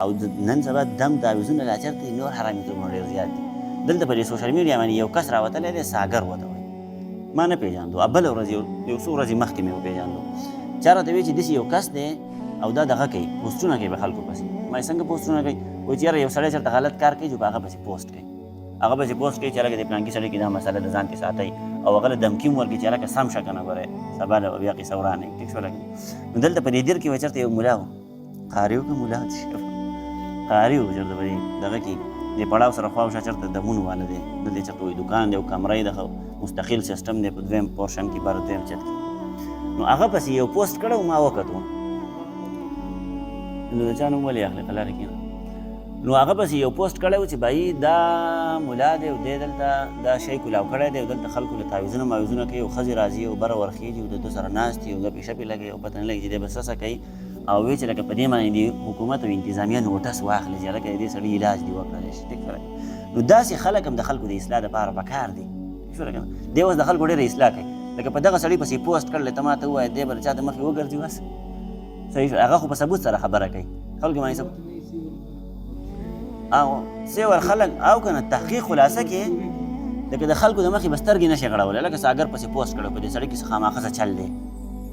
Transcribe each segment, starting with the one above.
او نن سبا دم تعویضونه لا چېرته دي، نور حرامیتوبونه ډېر زیات دي. دلته په دې سوشل میډیا باندې یو کس راوتلی دی، ساګر ورته وایي. ما نه پېژاندو، بله ورځ یو څو ورځې مخکې مې وپېژاندو. چا راته وایي چې داسې یو کس دی او دا دغه کوي، پوسټونه کوي په خلکو پسې. ما یې څنګه پوسټونه کوي؟ وایي چې یاره یو سړی چېرته غلط کار کوي، په هغه پسې پوسټ کوي. هغه پسې پوسټ کوي چې هلکه د پلانکي سړي کې دا مسله د ځان کې ساتئ، او هغه له دمکي هم ورکړي چې هلکه سم شه که نه ګورئ سبا له بیا قصه ورانوي. ټیک شوه لکه نو دلته په دې دیر کې وایي چېرته یو ملا و، قاري و که ملا قاري و، چېرته په دې دغه کې د پړاو سره خواوشا چېرته دمونو والا دی، دلته چېرته وایي دوکان دی او کمره یې د مستقل سیسټم دی په دویم پورشن کې بر دویم چت کې. نو هغه پسې یو پوسټ کړی و، ما وکتو. نو د چا نوم ولې اخلې په لارې کښېنه. نو هغه پسې یو پوسټ کړی و چې بھائی دا ملا دی او دی دلته دا شی کولاو کړی دی او دلته خلکو له تعویضونه ماویضونه کوي او ښځې راځي او بره ورخېږي او د ده سره ناست وي او ګپې شپې لګوي او پته نه لګي چې دی به څه کوي، او وایي چې لکه په دې باندې د حکومت او انتظامیه نوټس واخلي چې هلکه د دې سړي علاج دې وکړلی شي. ټیک شوه. نو داسې خلک هم د خلکو د اصلاح دپاره پکار دي. ټیک شوه که نه؟ دی اوس د خلکو ډېره اصلاح کوي. لکه په دغه سړي پسې پوسټ کړلی، ته ما ته ووایه دی به د چا د مخې وګرځي بس. صحیح شو. هغه خو په ثبوت سره خبره کوي، خلکو باندې ثبوت او سیور خلک او که نه تحقیق خلاصه کې لکه د خلکو د مخې به سترګې نشي غړولی. لکه ساګر پسې پوسټ کړی په دې سړي کې څه خاماخه څه چل دی،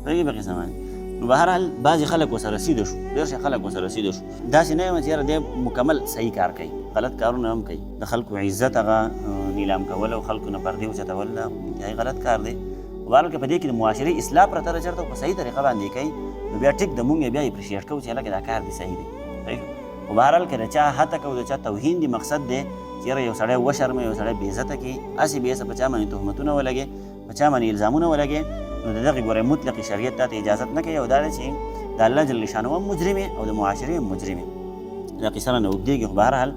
پوهېږې په قسم باندې. نو بهرحال بعضې خلک ورسره سیده شو، ډېر ښه خلک ورسره سیده شو. داسې نه یم چې یاره دی مکمل صحیح کار کوي، غلط کارونه هم کوي. د خلکو عزت هغه نیلام کول او خلکو نه پردې اوچتول دا انتهایي غلط کار دی. بهرحال که په دې کې د معاشرې اصلاح پرته ده چېرته په صحیح طریقه باندې کوي نو بیا ټیک د مونږ بیا اپریشیټ کوو چې هلکه دا کار دی صحیح دی. صحیح شو. خو بهرحال که د چا هته کوو، د چا توهین دی، مقصد دی چې یاره یو سړی وشرمه، یو سړی بېعزته کړي، هسې بېعزته په چا باندې تهمتونه ولګې، په چا باندې الزامونه ولګې، نو د دغې ګورئ مطلقې شریعت تا ته اجازت نه کوي. او دا دی چې د الله جل شانه هم مجرم او د معاشرې هم مجرم. دا قصه رانه اوږدېږي خو بهرحال